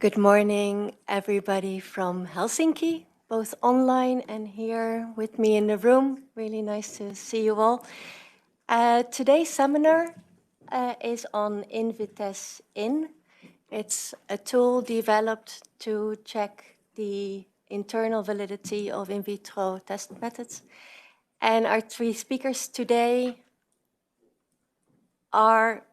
Good morning, everybody from Helsinki, both online and here with me in the room. Really nice to see you all. Today's seminar is on InVitesse In. It's a tool developed to check the internal validity of in vitro test methods. And our three speakers today are,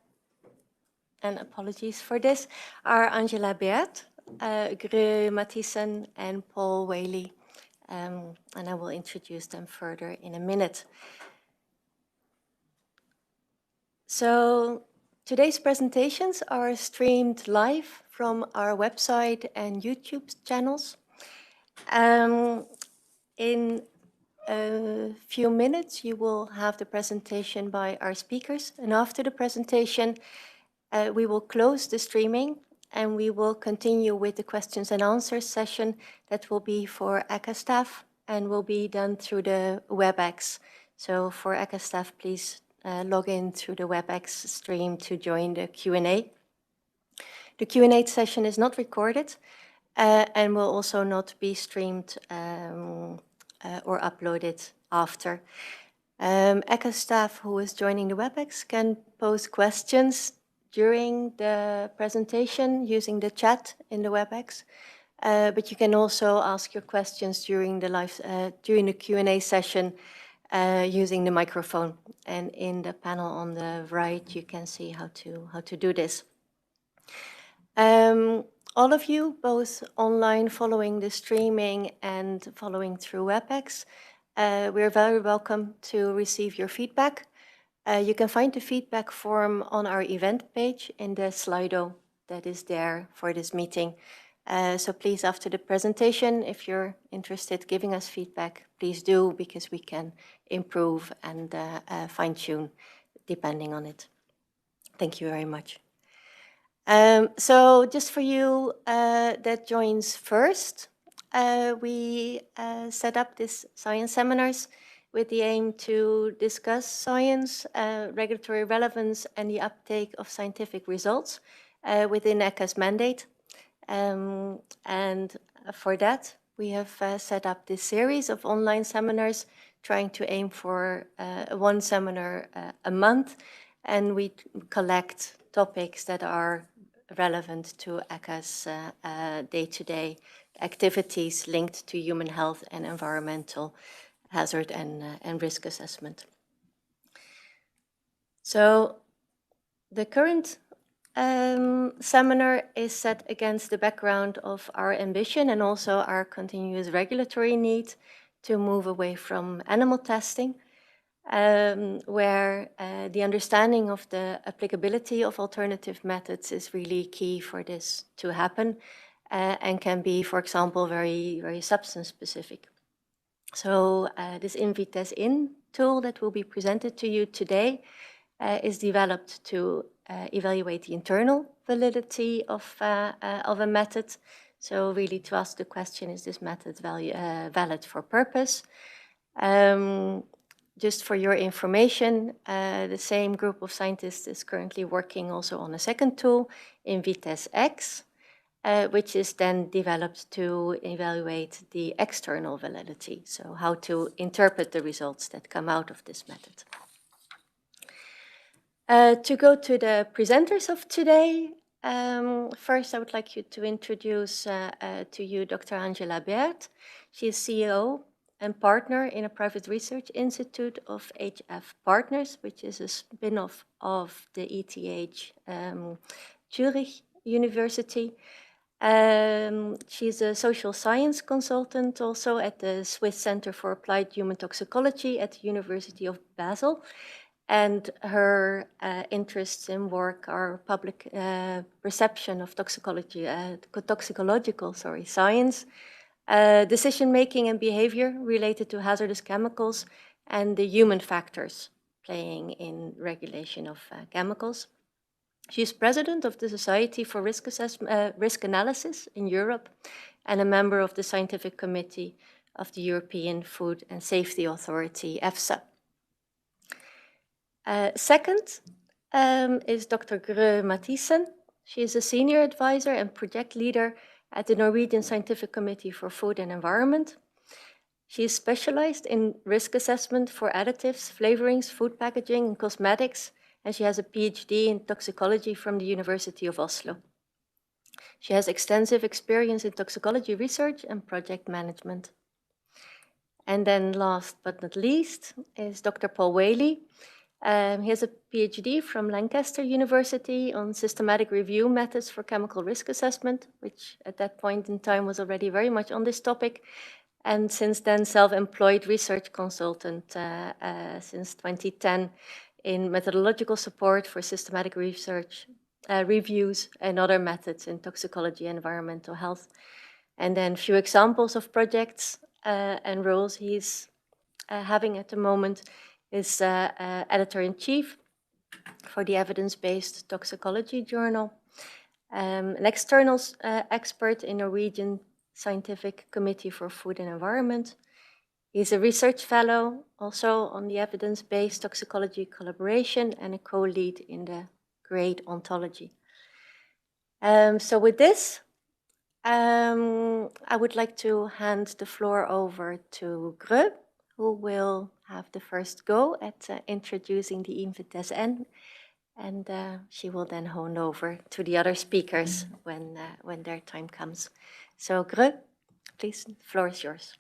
and apologies for this, are Angela Bearth, Mathisen, and Whaley. And I will introduce them further in a minute. So today's presentations are streamed live from our website and YouTube channels. In a few minutes, you will have the presentation by our speakers. And after the presentation, we will close the streaming and we will continue with the questions and answers session that will be for ECHA staff and will be done through the WebEx. So for ECHA staff, please log in through the WebEx stream to join the Q&A. The Q&A session is not recorded and will also not be streamed or uploaded after. ECHA staff who is joining the WebEx can pose questions during the presentation using the chat in the WebEx, but you can also ask your questions during the Q&A session using the microphone. And in the panel on the right, you can see how to do this. All of you, both online following the streaming and following through WebEx, we're very welcome to receive your feedback. You can find the feedback form on our event page in the Slido that is there for this meeting. So please, after the presentation, if you're interested in giving us feedback, please do, because we can improve and fine-tune depending on it. Thank you very much. So just for you that joins first, we set up this science seminars with the aim to discuss science, regulatory relevance, and the uptake of scientific results within ECHA's mandate. And for that, we have set up this series of online seminars, trying to aim for one seminar a month, and we collect topics that are relevant to ECHA's day-to-day activities linked to human health and environmental hazard and risk assessment. So the current seminar is set against the background of our ambition and also our continuous regulatory need to move away from animal testing, where the understanding of the applicability of alternative methods is really key for this to happen and can be, for example, very, very substance specific. So this InVitesse In tool that will be presented to you today is developed to evaluate the internal validity of a method. So really to ask the question, is this method valid for purpose? Just for your information, the same group of scientists is currently working also on a second tool, InVitesse X, which is then developed to evaluate the external validity, so how to interpret the results that come out of this method. To go to the presenters of today, first I would like to introduce to you Dr. Angela Bearth. She is CEO and partner in a private research institute of HF Partners, which is a spin-off of the ETH Zurich University. She's a social science consultant also at the Swiss Center for Applied Human Toxicology at the University of Basel. And her interests in work are public perception of toxicological science, decision-making and behavior related to hazardous chemicals, and the human factors playing in regulation of chemicals. She is president of the Society for Risk Analysis in Europe and a member of the Scientific Committee of the European Food and Safety Authority, EFSA. Second is Dr. Mathisen. She is a senior advisor and project leader at the Norwegian Scientific Committee for Food and Environment. She is specialized in risk assessment for additives, flavorings, food packaging, and cosmetics, and she has a PhD in toxicology from the University of Oslo. She has extensive experience in toxicology research and project management. And then last but not least is Dr. Paul Whaley. He has a PhD from Lancaster University on systematic review methods for chemical risk assessment, which at that point in time was already very much on this topic, and since then self-employed research consultant since 2010 in methodological support for systematic research reviews and other methods in toxicology and environmental health. And then few examples of projects and roles he's having at the moment is editor-in-chief for the evidence-based toxicology journal, an external expert in Norwegian Scientific Committee for Food and Environment. He's a research fellow also on the evidence-based toxicology collaboration and a co-lead in the grade ontology. So with this, I would like to hand the floor over to Gre, who will have the first go at introducing the INVITESN, and she will then hand over to the other speakers when their time comes. So Gre, please, the floor is yours.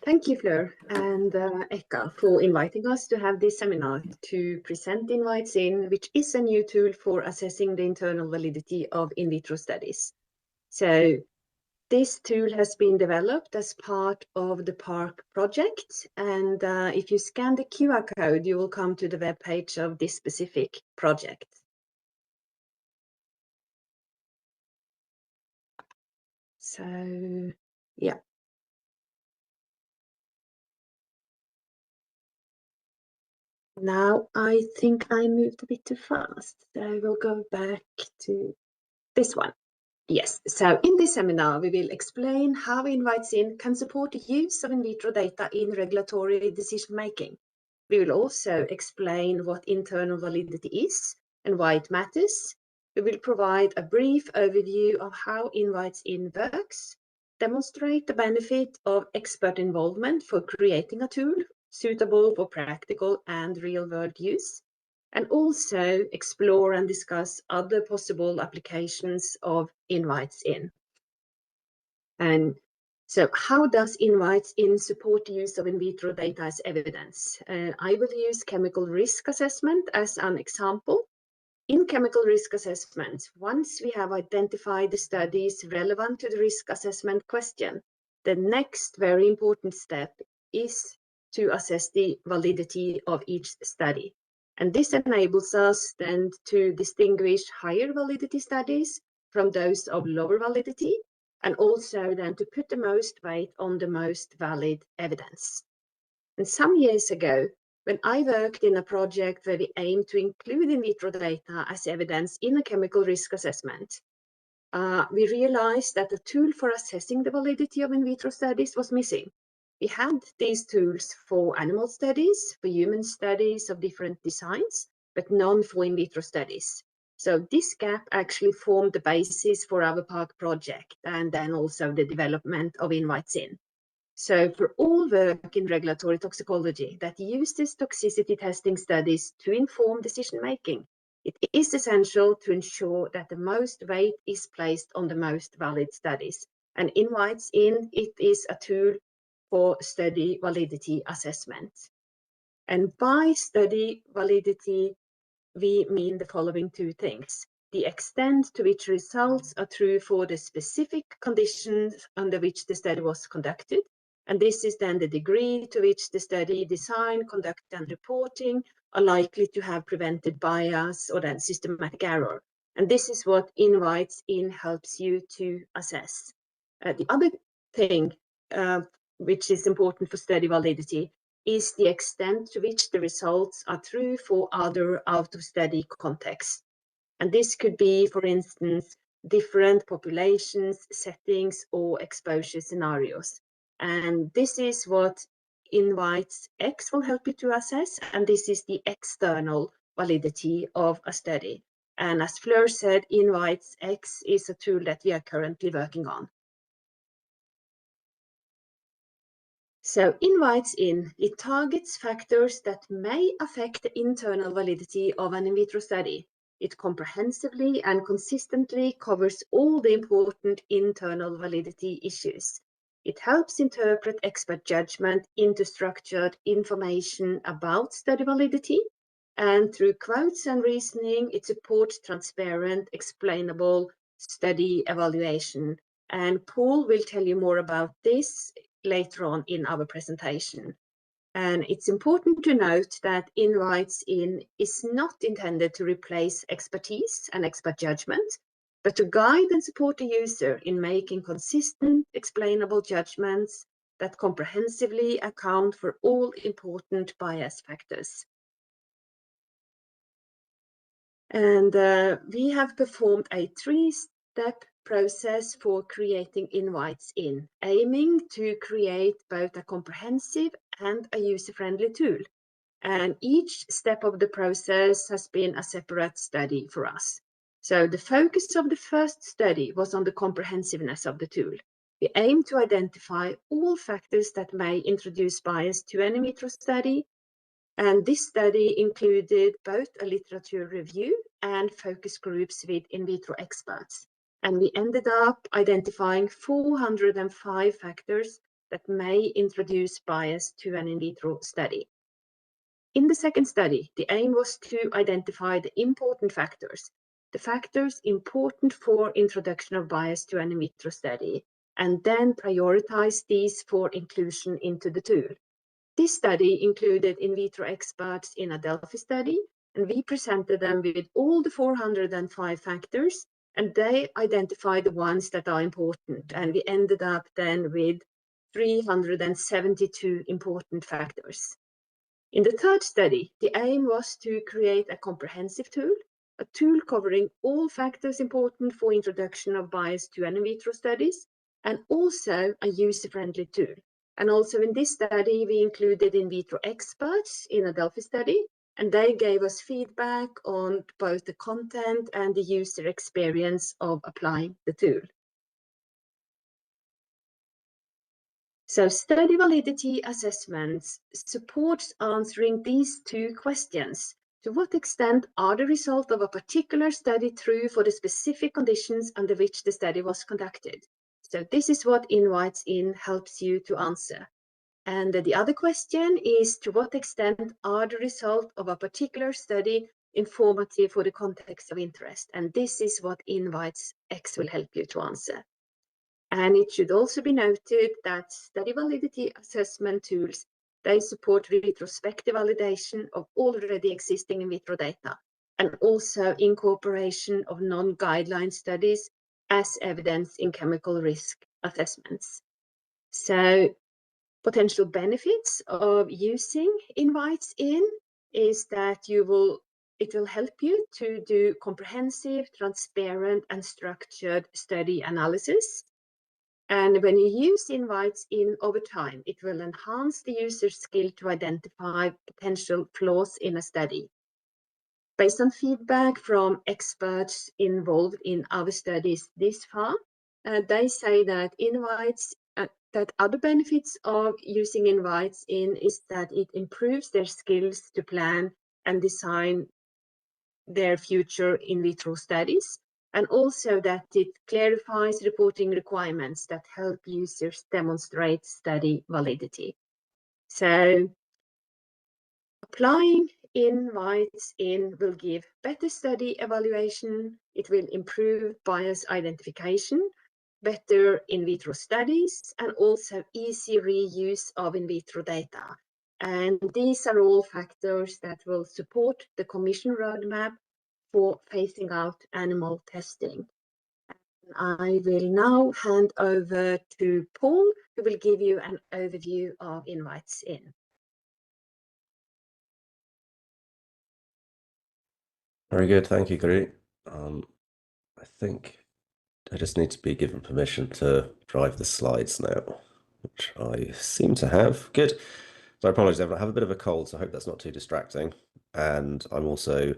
Thank you, Fleur, and ECHA for inviting us to have this seminar to present InvitesIn, which is a new tool for assessing the internal validity of in vitro studies. So this tool has been developed as part of the PARC project, and if you scan the QR code, you will come to the web page of this specific project. So, yeah. Now I think I moved a bit too fast, so we'll go back to this one. Yes, so in this seminar, we will explain how InvitesIn can support the use of in vitro data in regulatory decision-making. We will also explain what internal validity is and why it matters. We will provide a brief overview of how InvitesIn works, demonstrate the benefit of expert involvement for creating a tool suitable for practical and real-world use, and also explore and discuss other possible applications of InvitesIn. And so how does InvitesIn support the use of in vitro data as evidence? I will use chemical risk assessment as an example. In chemical risk assessments, once we have identified the studies relevant to the risk assessment question, the next very important step is to assess the validity of each study. And this enables us then to distinguish higher validity studies from those of lower validity, and also then to put the most weight on the most valid evidence. And some years ago, when I worked in a project where we aimed to include in vitro data as evidence in a chemical risk assessment, we realized that the tool for assessing the validity of in vitro studies was missing. We had these tools for animal studies, for human studies of different designs, but none for in vitro studies. So this gap actually formed the basis for our PARC project and then also the development of InvitesIn. So for all work in regulatory toxicology that uses toxicity testing studies to inform decision-making, it is essential to ensure that the most weight is placed on the most valid studies. And InvitesIn, it is a tool for study validity assessment. And by study validity, we mean the following two things: the extent to which results are true for the specific conditions under which the study was conducted. And this is then the degree to which the study design, conduct, and reporting are likely to have prevented bias or then systematic error. And this is what InvitesIn helps you to assess. The other thing which is important for study validity is the extent to which the results are true for other out-of-study contexts. And this could be, for instance, different populations, settings, or exposure scenarios. And this is what InvitesX will help you to assess, and this is the external validity of a study. And as Fleur said, InvitesX is a tool that we are currently working on. So invites in, it targets factors that may affect the internal validity of an in vitro study. It comprehensively and consistently covers all the important internal validity issues. It helps interpret expert judgment into structured information about study validity. And through quotes and reasoning, it supports transparent, explainable study evaluation. And Paul will tell you more about this later on in our presentation. And it's important to note that invites in is not intended to replace expertise and expert judgment, but to guide and support the user in making consistent, explainable judgments that comprehensively account for all important bias factors. And we have performed a 3-step process for creating invites in, aiming to create both a comprehensive and a user-friendly tool. And each step of the process has been a separate study for us. So the focus of the first study was on the comprehensiveness of the tool. We aim to identify all factors that may introduce bias to an in vitro study. And this study included both a literature review and focus groups with in vitro experts. And we ended up identifying 405 factors that may introduce bias to an in vitro study. In the second study, the aim was to identify the important factors, the factors important for introduction of bias to an in vitro study, and then prioritize these for inclusion into the tool. This study included in vitro experts in a Delphi study, and we presented them with all the 405 factors, and they identified the ones that are important. And we ended up then with 372 important factors. In the third study, the aim was to create a comprehensive tool, a tool covering all factors important for introduction of bias to in vitro studies, and also a user-friendly tool. And also in this study, we included in vitro experts in a Delphi study, and they gave us feedback on both the content and the user experience of applying the tool. So study validity assessments supports answering these 2 questions. To what extent are the result of a particular study true for the specific conditions under which the study was conducted? So this is what invites in helps you to answer. And the other question is, to what extent are the result of a particular study informative for the context of interest? And this is what invites X will help you to answer. And it should also be noted that study validity assessment tools, they support retrospective validation of already existing in vitro data, and also incorporation of non-guideline studies as evidence in chemical risk assessments. So potential benefits of using invites in is that it will help you to do comprehensive, transparent, and structured study analysis. And when you use invites in over time, it will enhance the user's skill to identify potential flaws in a study. Based on feedback from experts involved in our studies this far, they say that that other benefits of using invites in is that it improves their skills to plan and design their future in vitro studies, and also that it clarifies reporting requirements that help users demonstrate study validity. So applying invites in will give better study evaluation, it will improve bias identification, better in vitro studies, and also easy reuse of in vitro data. And these are all factors that will support the Commission roadmap for phasing out animal testing. And I will now hand over to Paul, who will give you an overview of invites in. Very good, thank you, Gry. I think I just need to be given permission to drive the slides now, which I seem to have. Good. So I apologize, I have a bit of a cold, so I hope that's not too distracting. And I'm also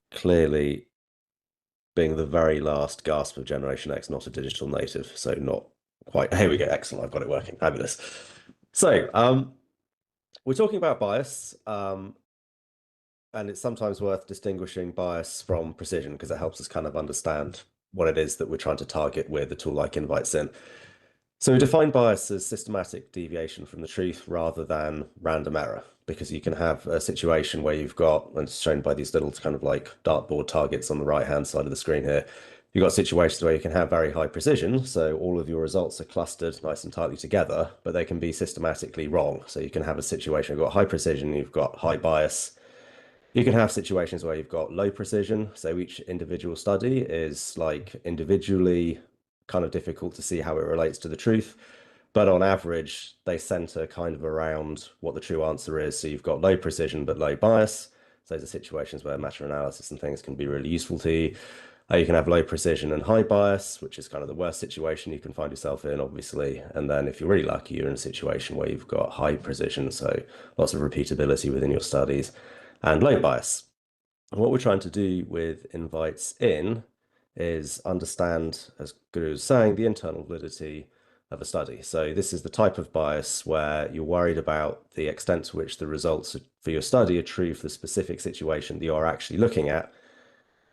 clearly being the very last gasp of Generation X, not a digital native. So not quite. Here we go. Excellent. I've got it working. Fabulous. So we're talking about bias. And it's sometimes worth distinguishing bias from precision because it helps us kind of understand what it is that we're trying to target with a tool like Invites-In. So we define bias as systematic deviation from the truth rather than random error, because you can have a situation where you've got, and it's shown by these little kind of like dartboard targets on the right-hand side of the screen here, you've got situations where you can have very high precision, so all of your results are clustered nice and tightly together, but they can be systematically wrong. So you can have a situation where you've got high precision, you've got high bias. You can have situations where you've got low precision, so each individual study is like individually kind of difficult to see how it relates to the truth, but on average, they center kind of around what the true answer is. So you've got low precision but low bias. So those are situations where meta-analysis and things can be really useful to you. You can have low precision and high bias, which is kind of the worst situation you can find yourself in, obviously. And then if you're really lucky, you're in a situation where you've got high precision, so lots of repeatability within your studies, and low bias. And what we're trying to do with Invites-In is understand, as Guru was saying, the internal validity of a study. So this is the type of bias where you're worried about the extent to which the results for your study are true for the specific situation that you are actually looking at,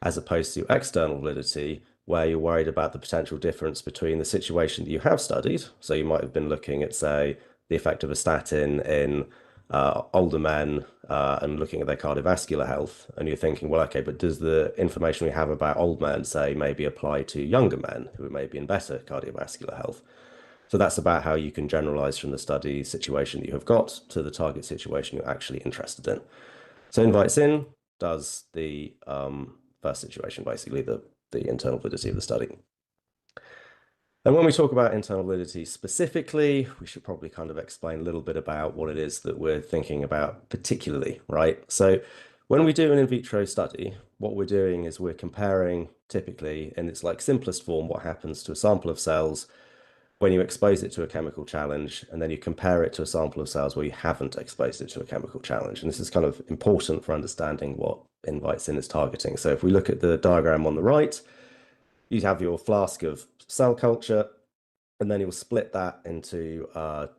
as opposed to external validity, where you're worried about the potential difference between the situation that you have studied. So you might have been looking at, say, the effect of a statin in older men and looking at their cardiovascular health, and you're thinking, well, okay, but does the information we have about old men, say, maybe apply to younger men who may be in better cardiovascular health? So that's about how you can generalize from the study situation that you have got to the target situation you're actually interested in. So Invites-In does the first situation, basically the internal validity of the study. And when we talk about internal validity specifically, we should probably kind of explain a little bit about what it is that we're thinking about particularly, right? So when we do an in vitro study, what we're doing is we're comparing, typically in its like simplest form, what happens to a sample of cells when you expose it to a chemical challenge, and then you compare it to a sample of cells where you haven't exposed it to a chemical challenge. And this is kind of important for understanding what Invites-In is targeting. So if we look at the diagram on the right, you have your flask of cell culture, and then you'll split that into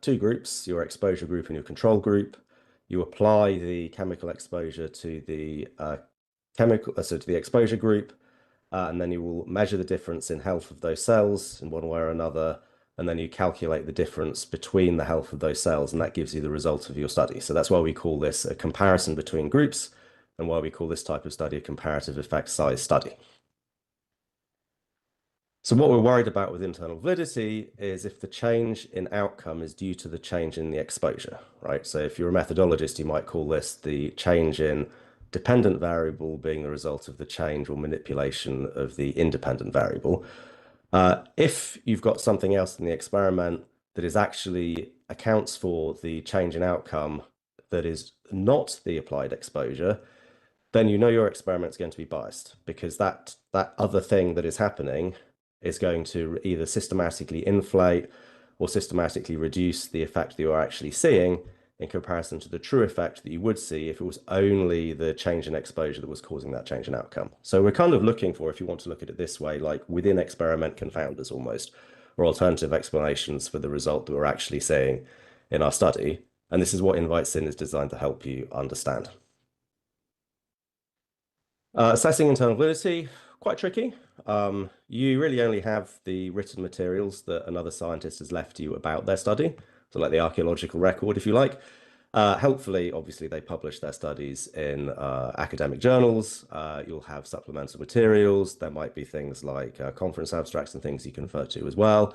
two groups, your exposure group and your control group. You apply the chemical exposure to the to the exposure group, and then you will measure the difference in health of those cells in one way or another, and then you calculate the difference between the health of those cells, and that gives you the result of your study. So that's why we call this a comparison between groups, and why we call this type of study a comparative effect size study. So what we're worried about with internal validity is if the change in outcome is due to the change in the exposure, right? So if you're a methodologist, you might call this the change in dependent variable being the result of the change or manipulation of the independent variable. If you've got something else in the experiment that is actually accounts for the change in outcome that is not the applied exposure, then you know your experiment's going to be biased, because that other thing that is happening is going to either systematically inflate or systematically reduce the effect that you're actually seeing in comparison to the true effect that you would see if it was only the change in exposure that was causing that change in outcome. So we're kind of looking for, if you want to look at it this way, like within experiment confounders almost, or alternative explanations for the result that we're actually seeing in our study. And this is what Invites-In is designed to help you understand. Assessing internal validity, quite tricky. You really only have the written materials that another scientist has left you about their study, so like the archaeological record, if you like. Helpfully, obviously, they publish their studies in academic journals. You'll have supplemental materials. There might be things like conference abstracts and things you can refer to as well.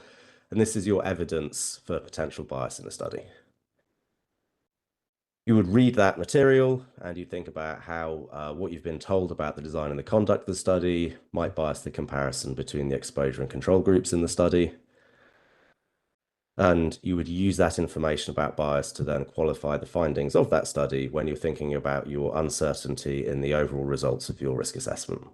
And this is your evidence for potential bias in the study. You would read that material and you think about how what you've been told about the design and the conduct of the study might bias the comparison between the exposure and control groups in the study. And you would use that information about bias to then qualify the findings of that study when you're thinking about your uncertainty in the overall results of your risk assessment.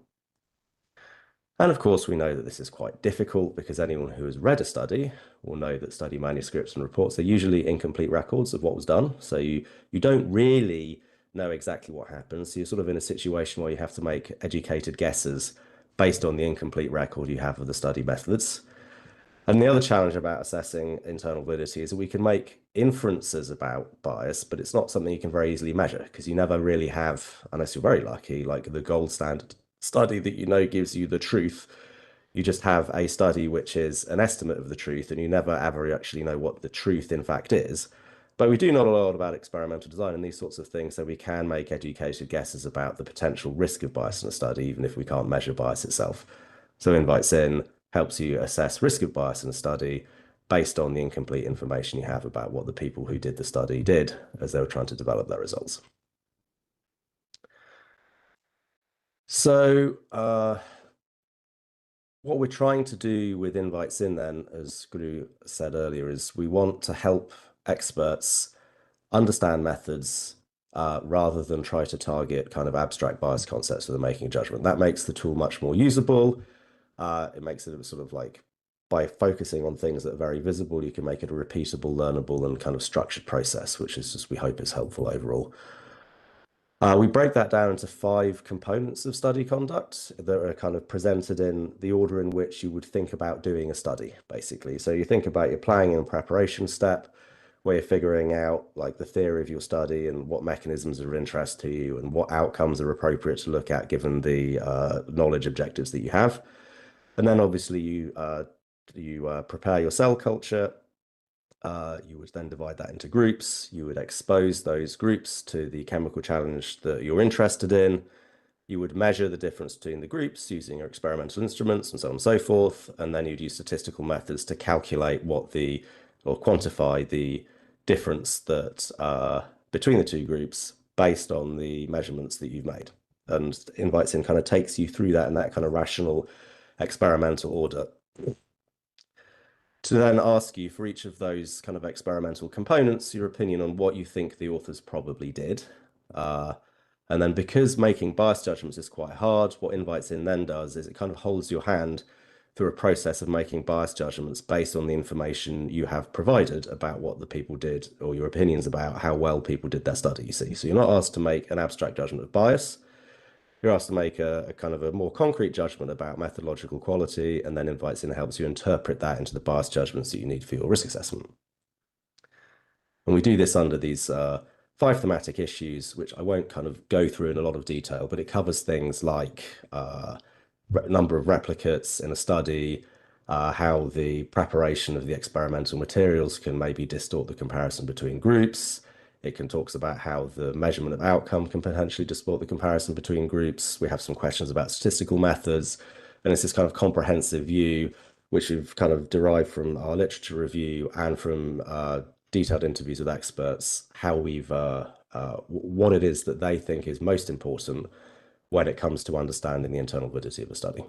And of course, we know that this is quite difficult because anyone who has read a study will know that study manuscripts and reports are usually incomplete records of what was done. So you don't really know exactly what happens. So you're sort of in a situation where you have to make educated guesses based on the incomplete record you have of the study methods. And the other challenge about assessing internal validity is that we can make inferences about bias, but it's not something you can very easily measure because you never really have, unless you're very lucky, like the gold standard study that you know gives you the truth. You just have a study which is an estimate of the truth, and you never ever actually know what the truth in fact is. But we do know a lot about experimental design and these sorts of things, so we can make educated guesses about the potential risk of bias in a study, even if we can't measure bias itself. So Invites-In helps you assess risk of bias in a study based on the incomplete information you have about what the people who did the study did as they were trying to develop their results. So what we're trying to do with Invites-In then, as Guru said earlier, is we want to help experts understand methods rather than try to target kind of abstract bias concepts for the making a judgment. That makes the tool much more usable. It makes it sort of like, by focusing on things that are very visible, you can make it a repeatable, learnable, and kind of structured process, which is just, we hope, is helpful overall. We break that down into 5 components of study conduct that are kind of presented in the order in which you would think about doing a study, basically. So you think about your planning and preparation step, where you're figuring out like the theory of your study and what mechanisms are of interest to you and what outcomes are appropriate to look at given the knowledge objectives that you have. And then obviously you prepare your cell culture. You would then divide that into groups. You would expose those groups to the chemical challenge that you're interested in. You would measure the difference between the groups using your experimental instruments and so on and so forth. And then you'd use statistical methods to calculate or quantify the difference that between the 2 groups based on the measurements that you've made. And Invites-In kind of takes you through that in that kind of rational experimental order, to then ask you for each of those kind of experimental components, your opinion on what you think the authors probably did. And then because making bias judgments is quite hard, what Invites-In then does is it kind of holds your hand through a process of making bias judgments based on the information you have provided about what the people did, or your opinions about how well people did their study, you see. So you're not asked to make an abstract judgment of bias. You're asked to make a kind of a more concrete judgment about methodological quality, and then Invites-In helps you interpret that into the bias judgments that you need for your risk assessment. And we do this under these 5 thematic issues, which I won't kind of go through in a lot of detail, but it covers things like number of replicates in a study, how the preparation of the experimental materials can maybe distort the comparison between groups. It can talk about how the measurement of outcome can potentially distort the comparison between groups. We have some questions about statistical methods, and it's this kind of comprehensive view, which we've kind of derived from our literature review and from detailed interviews with experts, how we've what it is that they think is most important when it comes to understanding the internal validity of a study.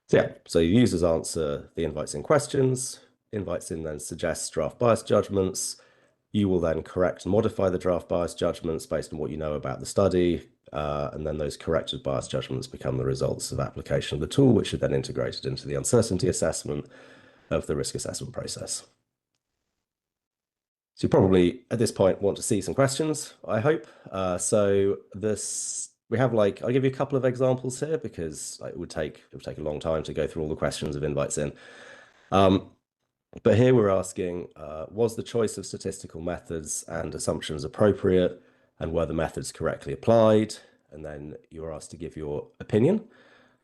So yeah, so users answer the Invites-In questions. Invites-In then suggests draft bias judgments. You will then correct and modify the draft bias judgments based on what you know about the study, and then those corrected bias judgments become the results of application of the tool, which are then integrated into the uncertainty assessment of the risk assessment process. So you probably, at this point, want to see some questions, I hope. We have I'll give you a couple of examples here because it would take a long time to go through all the questions of Invites-In. But here we're asking, was the choice of statistical methods and assumptions appropriate, and were the methods correctly applied? And then you're asked to give your opinion,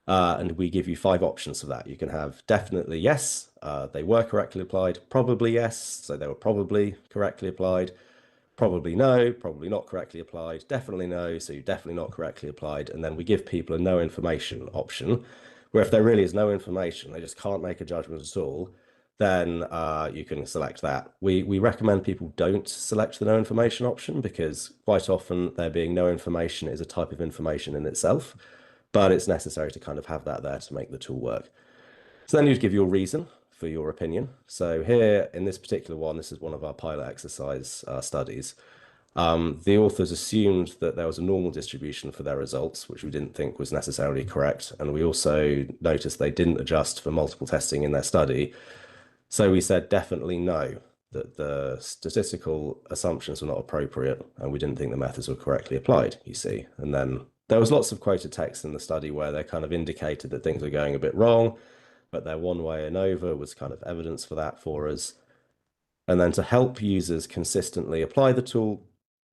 and we give you 5 options for that. You can have definitely yes, they were correctly applied, probably yes, so they were probably correctly applied, probably no, probably not correctly applied, definitely no, so you're definitely not correctly applied. And then we give people a no information option, where if there really is no information, they just can't make a judgment at all, then you can select that. We recommend people don't select the no information option because quite often there being no information is a type of information in itself, but it's necessary to kind of have that there to make the tool work. So then you'd give your reason for your opinion. So here in this particular one, this is one of our pilot exercise studies. The authors assumed that there was a normal distribution for their results, which we didn't think was necessarily correct. And we also noticed they didn't adjust for multiple testing in their study. So we said definitely no, that the statistical assumptions were not appropriate, and we didn't think the methods were correctly applied, you see. And then there was lots of quoted text in the study where they kind of indicated that things were going a bit wrong, but their one-way ANOVA was kind of evidence for that for us. And then to help users consistently apply the tool,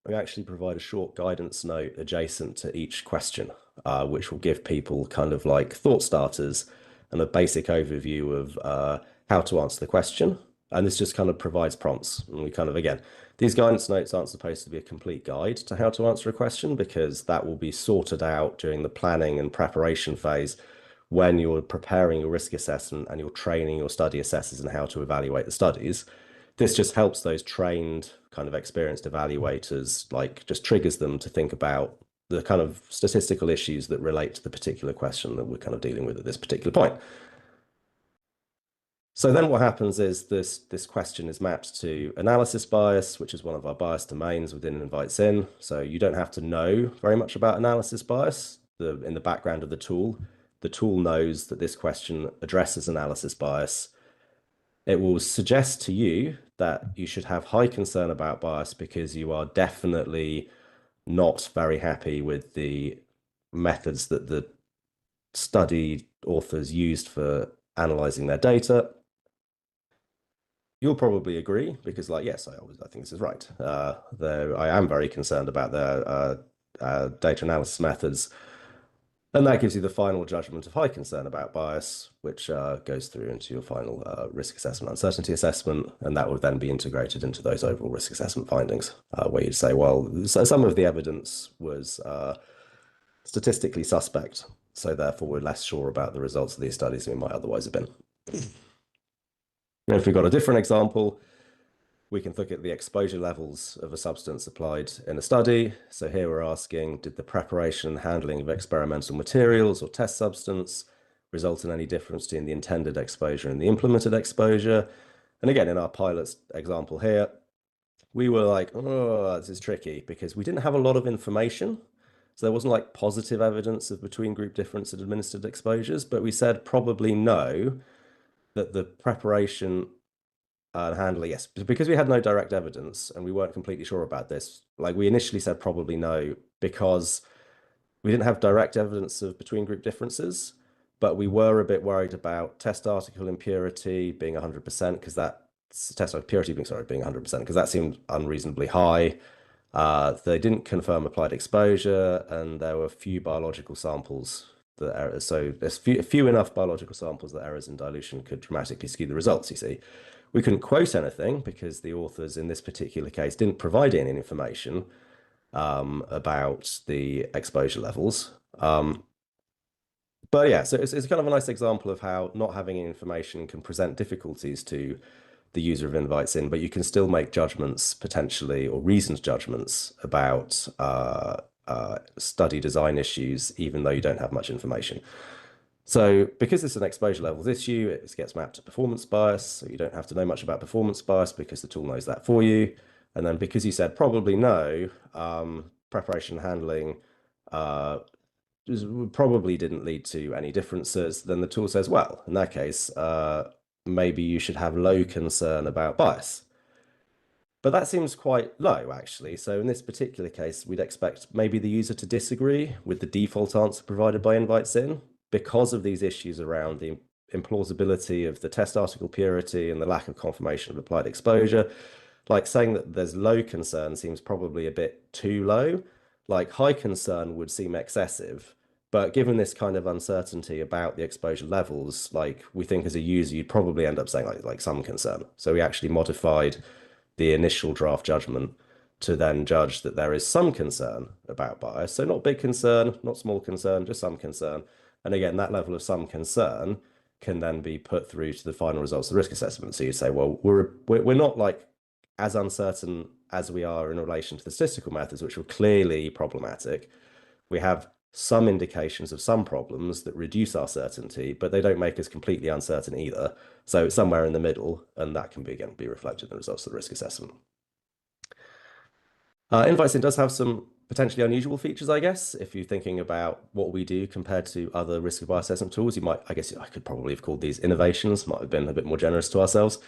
we actually provide a short guidance note adjacent to each question, which will give people kind of like thought starters and a basic overview of how to answer the question. And this just kind of provides prompts. And we kind of, again, these guidance notes aren't supposed to be a complete guide to how to answer a question, because that will be sorted out during the planning and preparation phase when you're preparing your risk assessment and you're training your study assessors in how to evaluate the studies. This just helps those trained, kind of experienced evaluators, like just triggers them to think about the kind of statistical issues that relate to the particular question that we're kind of dealing with at this particular point. So then what happens is this question is mapped to analysis bias, which is one of our bias domains within Invites In. So you don't have to know very much about analysis bias in the background of the tool. The tool knows that this question addresses analysis bias. It will suggest to you that you should have high concern about bias because you are definitely not very happy with the methods that the study authors used for analyzing their data. You'll probably agree because, like, yes, I think this is right. Though I am very concerned about their data analysis methods. And that gives you the final judgment of high concern about bias, which goes through into your final risk assessment, uncertainty assessment, and that will then be integrated into those overall risk assessment findings, where you'd say, well, so some of the evidence was statistically suspect, so therefore we're less sure about the results of these studies than we might otherwise have been. And if we've got a different example, we can look at the exposure levels of a substance applied in a study. So here we're asking, did the preparation and handling of experimental materials or test substance result in any difference between the intended exposure and the implemented exposure? And again, in our pilot example here, we were like, oh, this is tricky because we didn't have a lot of information. So there wasn't like positive evidence of between group difference and administered exposures, but we said probably no, that the preparation and handling, yes, because we had no direct evidence and we weren't completely sure about this. Like we initially said probably no, because we didn't have direct evidence of between group differences, but we were a bit worried about test article impurity being 100%, because that test article purity being 100%, because that seemed unreasonably high. They didn't confirm applied exposure, and there were few biological samples that so there's few enough biological samples that errors in dilution could dramatically skew the results, you see. We couldn't quote anything because the authors in this particular case didn't provide any information about the exposure levels. But yeah, so it's kind of a nice example of how not having any information can present difficulties to the user of Invites In, but you can still make judgments potentially, or reasoned judgments about study design issues, even though you don't have much information. So because it's an exposure levels issue, it gets mapped to performance bias. So you don't have to know much about performance bias because the tool knows that for you. And then because you said probably no, preparation handling probably didn't lead to any differences, then the tool says, well, in that case, maybe you should have low concern about bias. But that seems quite low, actually. So in this particular case, we'd expect maybe the user to disagree with the default answer provided by Invites In, because of these issues around the implausibility of the test article purity and the lack of confirmation of applied exposure. Like saying that there's low concern seems probably a bit too low. Like high concern would seem excessive, but given this kind of uncertainty about the exposure levels, like we think as a user, you'd probably end up saying like some concern. So we actually modified the initial draft judgment to then judge that there is some concern about bias. So not big concern, not small concern, just some concern. And again, that level of some concern can then be put through to the final results of the risk assessment. So you say, well, we're not like as uncertain as we are in relation to the statistical methods, which were clearly problematic. We have some indications of some problems that reduce our certainty, but they don't make us completely uncertain either. So it's somewhere in the middle, and that can be, again, be reflected in the results of the risk assessment. Invites In does have some potentially unusual features, I guess. If you're thinking about what we do compared to other risk of bias assessment tools, you might, I guess I could probably have called these innovations, might have been a bit more generous to ourselves.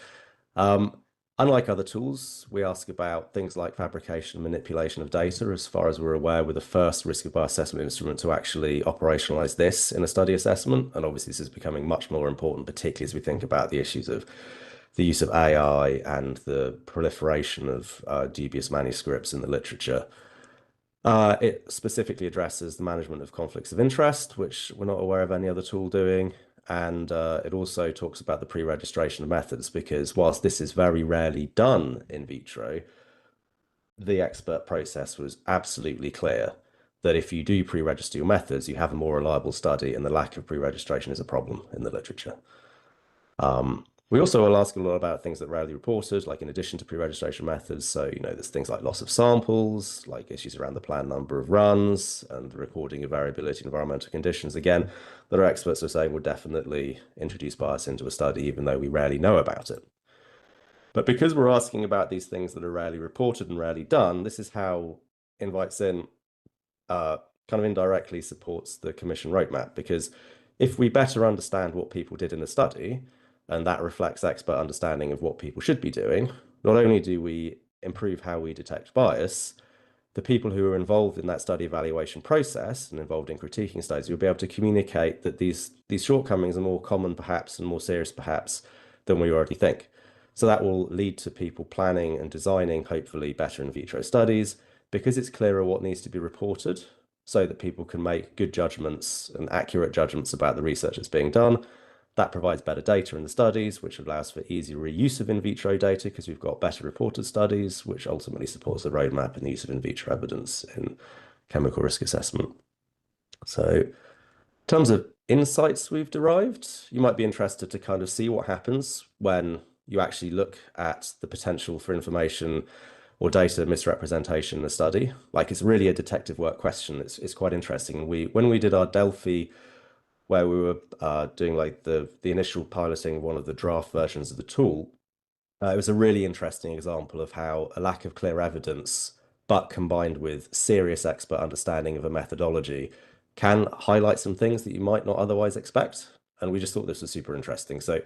Unlike other tools, we ask about things like fabrication and manipulation of data. As far as we're aware, we're the first risk of bias assessment instrument to actually operationalize this in a study assessment. And obviously, this is becoming much more important, particularly as we think about the issues of the use of AI and the proliferation of dubious manuscripts in the literature. It specifically addresses the management of conflicts of interest, which we're not aware of any other tool doing. And it also talks about the pre-registration of methods, because whilst this is very rarely done in vitro, the expert process was absolutely clear that if you do pre-register your methods, you have a more reliable study, and the lack of pre-registration is a problem in the literature. We also will ask a lot about things that are rarely reported, like in addition to pre-registration methods. So, there's things like loss of samples, like issues around the planned number of runs and the recording of variability in environmental conditions. Again, that our experts are saying would definitely introduce bias into a study, even though we rarely know about it. But because we're asking about these things that are rarely reported and rarely done, this is how Invites-In kind of indirectly supports the Commission roadmap. Because if we better understand what people did in the study, and that reflects expert understanding of what people should be doing, not only do we improve how we detect bias, the people who are involved in that study evaluation process and involved in critiquing studies will be able to communicate that these shortcomings are more common perhaps and more serious perhaps than we already think. So that will lead to people planning and designing hopefully better in vitro studies, because it's clearer what needs to be reported so that people can make good judgments and accurate judgments about the research that's being done. That provides better data in the studies, which allows for easy reuse of in vitro data because we've got better reported studies, which ultimately supports the roadmap and the use of in vitro evidence in chemical risk assessment. So in terms of insights we've derived, you might be interested to kind of see what happens when you actually look at the potential for information or data misrepresentation in a study. Like, it's really a detective work question. It's quite interesting. When we did our Delphi, where we were doing like the initial piloting of one of the draft versions of the tool, it was a really interesting example of how a lack of clear evidence, but combined with serious expert understanding of a methodology, can highlight some things that you might not otherwise expect. And we just thought this was super interesting. So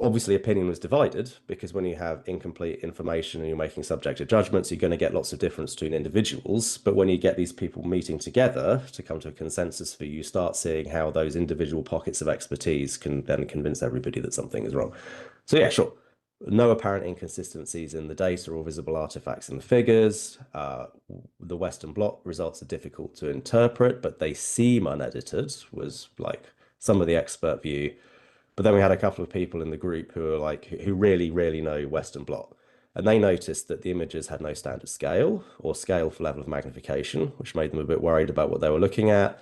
obviously opinion was divided, because when you have incomplete information and you're making subjective judgments, you're going to get lots of difference between individuals. But when you get these people meeting together to come to a consensus view, you start seeing how those individual pockets of expertise can then convince everybody that something is wrong. So yeah, sure. No apparent inconsistencies in the data or visible artifacts in the figures. The Western blot results are difficult to interpret, but they seem unedited, was like some of the expert view. But then we had a couple of people in the group who really, really know Western blot. And they noticed that the images had no standard scale or scale for level of magnification, which made them a bit worried about what they were looking at.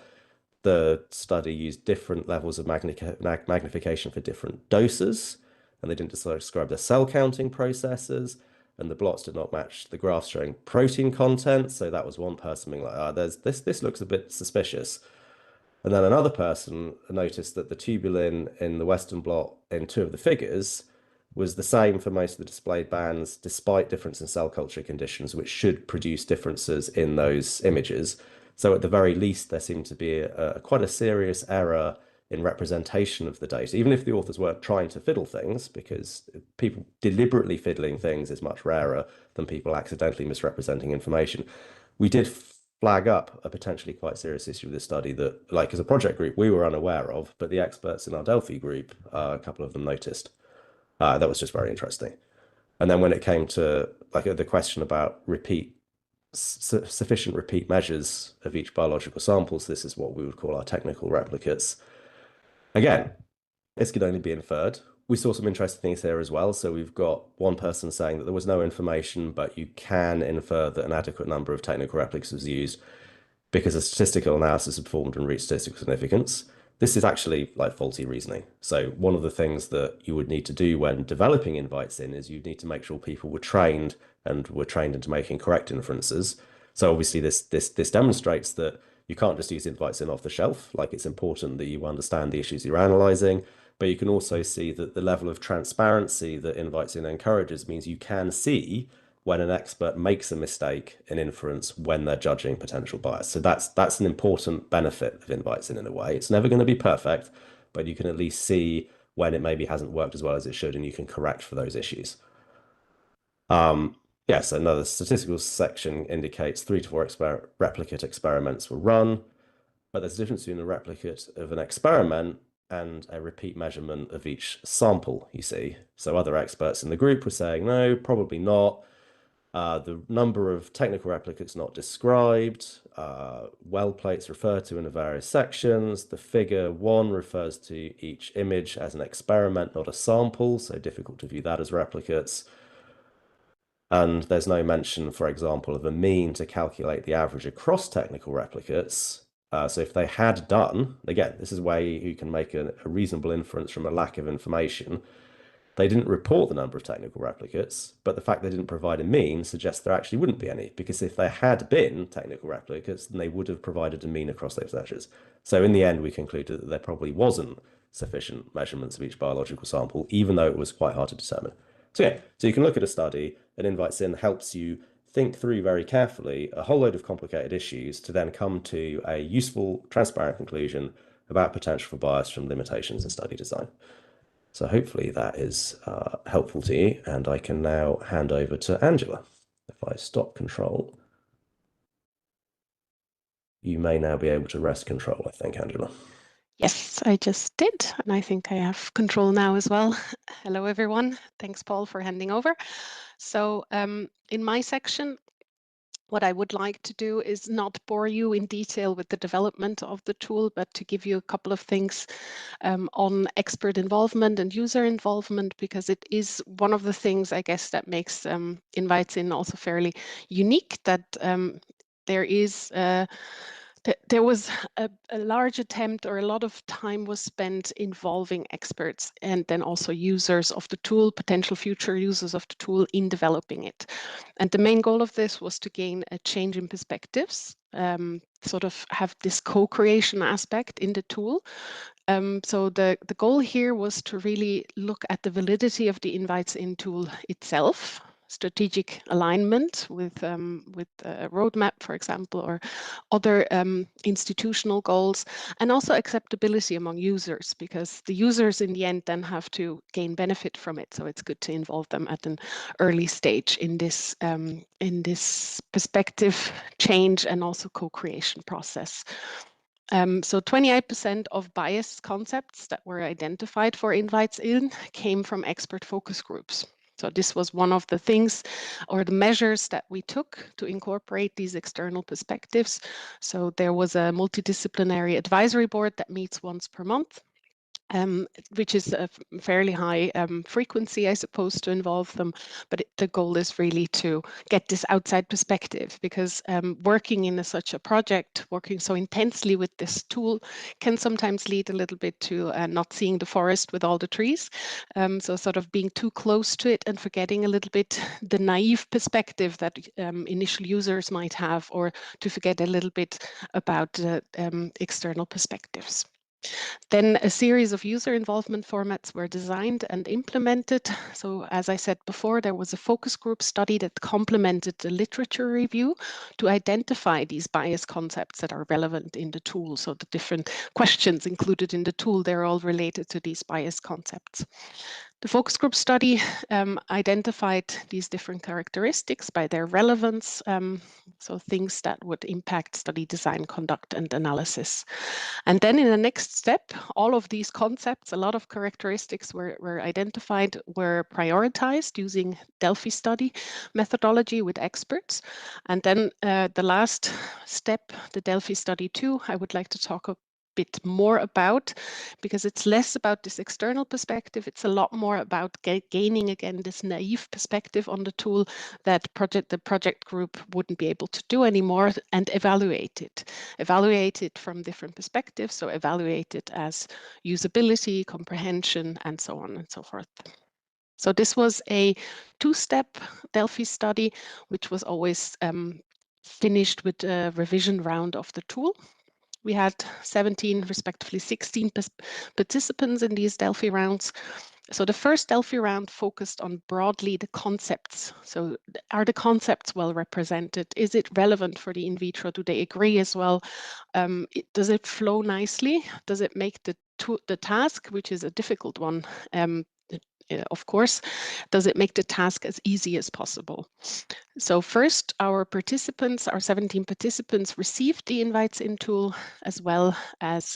The study used different levels of magnification for different doses, and they didn't describe their cell counting processes, and the blots did not match the graphs showing protein content. So that was one person being like, this looks a bit suspicious. And then another person noticed that the tubulin in the Western blot in two of the figures was the same for most of the displayed bands, despite difference in cell culture conditions, which should produce differences in those images. So at the very least, there seemed to be quite a serious error in representation of the data, even if the authors weren't trying to fiddle things, because people deliberately fiddling things is much rarer than people accidentally misrepresenting information. We did flag up a potentially quite serious issue with this study that, like, as a project group, we were unaware of, but the experts in our Delphi group, a couple of them noticed. That was just very interesting. And then when it came to like the question about sufficient repeat measures of each biological samples, this is what we would call our technical replicates. Again, this could only be inferred. We saw some interesting things here as well. So we've got one person saying that there was no information, but you can infer that an adequate number of technical replicates was used because a statistical analysis is performed and reached statistical significance. This is actually like faulty reasoning. So one of the things that you would need to do when developing Invites-In is you need to make sure people were trained into making correct inferences. So obviously this demonstrates that you can't just use Invites-In off the shelf. Like, it's important that you understand the issues you're analyzing, but you can also see that the level of transparency that Invites-In encourages means you can see when an expert makes a mistake in inference when they're judging potential bias. So that's an important benefit of Invites-In a way. It's never going to be perfect, but you can at least see when it maybe hasn't worked as well as it should, and you can correct for those issues. Yes, another statistical section indicates 3 to 4 replicate experiments were run, but there's a difference between a replicate of an experiment and a repeat measurement of each sample, you see. So other experts in the group were saying, no, probably not. The number of technical replicates not described, well plates referred to in the various sections. The figure 1 refers to each image as an experiment, not a sample, so difficult to view that as replicates. And there's no mention, for example, of a mean to calculate the average across technical replicates. So if they had done, again, this is where you can make a reasonable inference from a lack of information. They didn't report the number of technical replicates, but the fact they didn't provide a mean suggests there actually wouldn't be any, because if there had been technical replicates, then they would have provided a mean across those measures. So in the end, we concluded that there probably wasn't sufficient measurements of each biological sample, even though it was quite hard to determine. So yeah, so you can look at a study that invites in, helps you think through very carefully a whole load of complicated issues to then come to a useful, transparent conclusion about potential for bias from limitations in study design. So hopefully that is helpful to you, and I can now hand over to Angela. If I stop control, you may now be able to rest control, I think, Angela. Yes, I just did, and I think I have control now as well. Hello, everyone. Thanks, Paul, for handing over. So in my section, what I would like to do is not bore you in detail with the development of the tool, but to give you a couple of things on expert involvement and user involvement, because it is one of the things, I guess, that makes Invitezin also fairly unique, that there was a large attempt, or a lot of time was spent involving experts and then also users of the tool, potential future users of the tool, in developing it. And the main goal of this was to gain a change in perspectives, sort of have this co-creation aspect in the tool. So the goal here was to really look at the validity of the Invitezin tool itself, strategic alignment with a roadmap, for example, or other institutional goals, and also acceptability among users, because the users in the end then have to gain benefit from it. So it's good to involve them at an early stage in this perspective change and also co-creation process. So 28% of bias concepts that were identified for Invitezin came from expert focus groups. So this was one of the things, or the measures, that we took to incorporate these external perspectives. So there was a multidisciplinary advisory board that meets once per month, which is a fairly high frequency, I suppose, to involve them. But the goal is really to get this outside perspective, because working in such a project, working so intensely with this tool, can sometimes lead a little bit to not seeing the forest with all the trees. So sort of being too close to it and forgetting a little bit the naive perspective that initial users might have, or to forget a little bit about external perspectives. Then a series of user involvement formats were designed and implemented. So as I said before, there was a focus group study that complemented the literature review to identify these bias concepts that are relevant in the tool. So the different questions included in the tool, they're all related to these bias concepts. The focus group study identified these different characteristics by their relevance, so things that would impact study design, conduct, and analysis. And then in the next step, all of these concepts, a lot of characteristics were identified, were prioritized using Delphi study methodology with experts. And then the last step, the Delphi study 2, I would like to talk a bit more about, because it's less about this external perspective. It's a lot more about gaining, again, this naive perspective on the tool that the project group wouldn't be able to do anymore, and evaluate it from different perspectives. So evaluate it as usability, comprehension, and so on and so forth. So this was a 2-step Delphi study, which was always finished with a revision round of the tool. We had 17, respectively 16 participants in these Delphi rounds. So the first Delphi round focused on broadly the concepts. So are the concepts well represented? Is it relevant for the in vitro? Do they agree as well? Does it flow nicely? Does it make the task, which is a difficult one, of course, does it make the task as easy as possible? So first, our 17 participants received the Invites In tool, as well as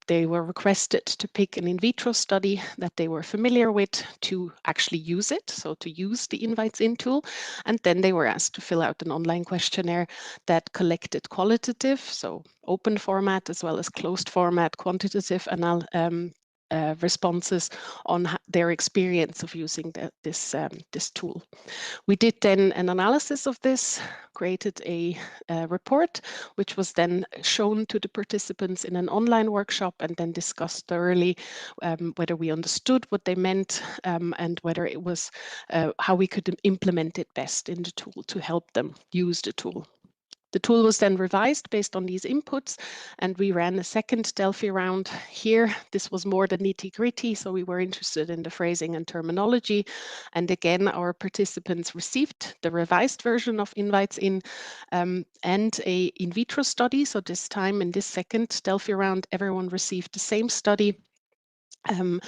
they were requested to pick an in vitro study that they were familiar with to actually use it, so to use the Invites In tool. And then they were asked to fill out an online questionnaire that collected qualitative, so open format, as well as closed format, quantitative responses on their experience of using this tool. We did then an analysis of this, created a report, which was then shown to the participants in an online workshop and then discussed thoroughly whether we understood what they meant and whether it was how we could implement it best in the tool to help them use the tool. The tool was then revised based on these inputs, and we ran a second Delphi round here. This was more the nitty-gritty, so we were interested in the phrasing and terminology. And again, our participants received the revised version of Invites In and a in vitro study. So this time in this second Delphi round, everyone received the same study. And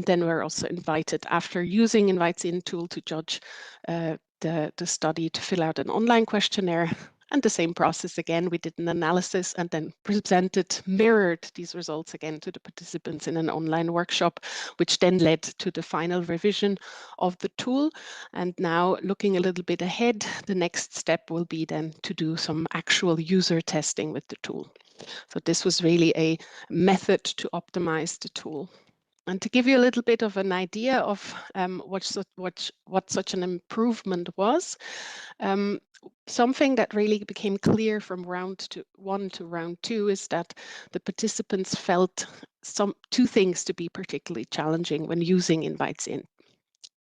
then we're also invited, after using Invites In tool, to judge the study, to fill out an online questionnaire. And the same process again, we did an analysis and then mirrored these results again to the participants in an online workshop, which then led to the final revision of the tool. And now, looking a little bit ahead, the next step will be then to do some actual user testing with the tool. So this was really a method to optimize the tool. And to give you a little bit of an idea of what such an improvement was, something that really became clear from round 1 to round 2 is that the participants felt two things to be particularly challenging when using Invites In.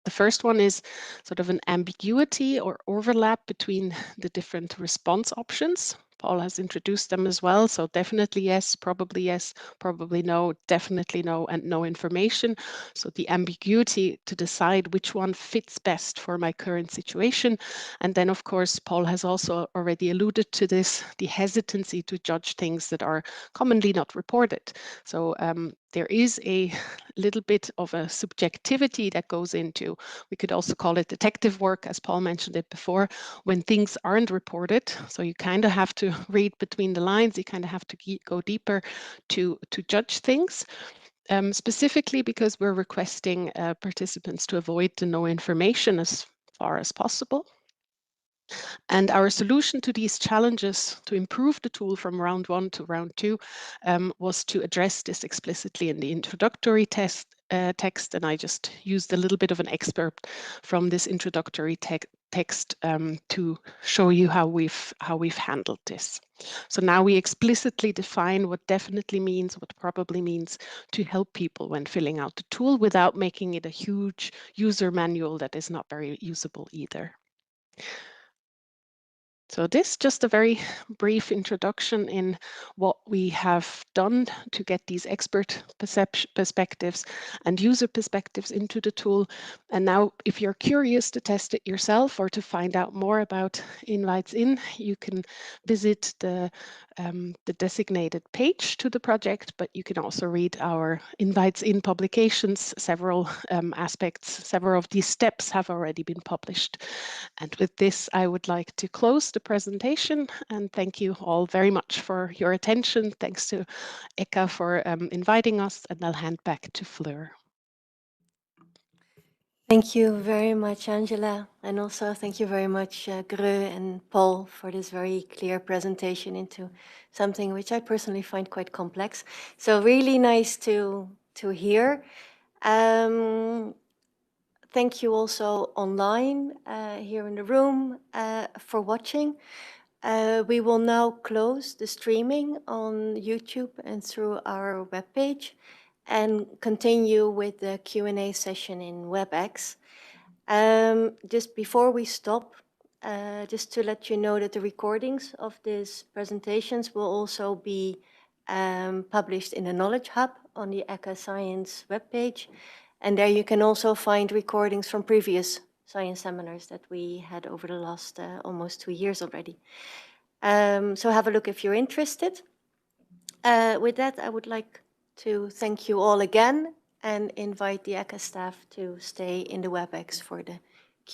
The first one is sort of an ambiguity or overlap between the different response options. Paul has introduced them as well. So definitely yes, probably no, definitely no, and no information. So the ambiguity to decide which one fits best for my current situation. And then, of course, Paul has also already alluded to this, the hesitancy to judge things that are commonly not reported. So there is a little bit of a subjectivity that goes into, we could also call it detective work, as Paul mentioned it before, when things aren't reported. So you kind of have to read between the lines, you kind of have to go deeper to judge things. Specifically because we're requesting participants to avoid the no information as far as possible. And our solution to these challenges to improve the tool from round 1 to round 2 was to address this explicitly in the introductory text, and I just used a little bit of an excerpt from this introductory text to show you how we've handled this. So now we explicitly define what definitely means, what probably means, to help people when filling out the tool without making it a huge user manual that is not very usable either. So this just a very brief introduction in what we have done to get these expert perspectives and user perspectives into the tool. And now, if you're curious to test it yourself or to find out more about Invites In, you can visit the designated page to the project, but you can also read our Invites In publications. Several aspects, several of these steps have already been published. And with this, I would like to close the presentation and thank you all very much for your attention. Thanks to ECHA for inviting us, and I'll hand back to Fleur. Thank you very much, Angela. And also thank you very much, Greu and Paul, for this very clear presentation into something which I personally find quite complex. So really nice to hear. Thank you also online here in the room for watching. We will now close the streaming on YouTube and through our webpage and continue with the Q&A session in WebEx. Just before we stop, just to let you know that the recordings of these presentations will also be published in the Knowledge Hub on the ECHA Science webpage. And there you can also find recordings from previous science seminars that we had over the last almost 2 years already. So have a look if you're interested. With that, I would like to thank you all again and invite the ECHA staff to stay in the WebEx for the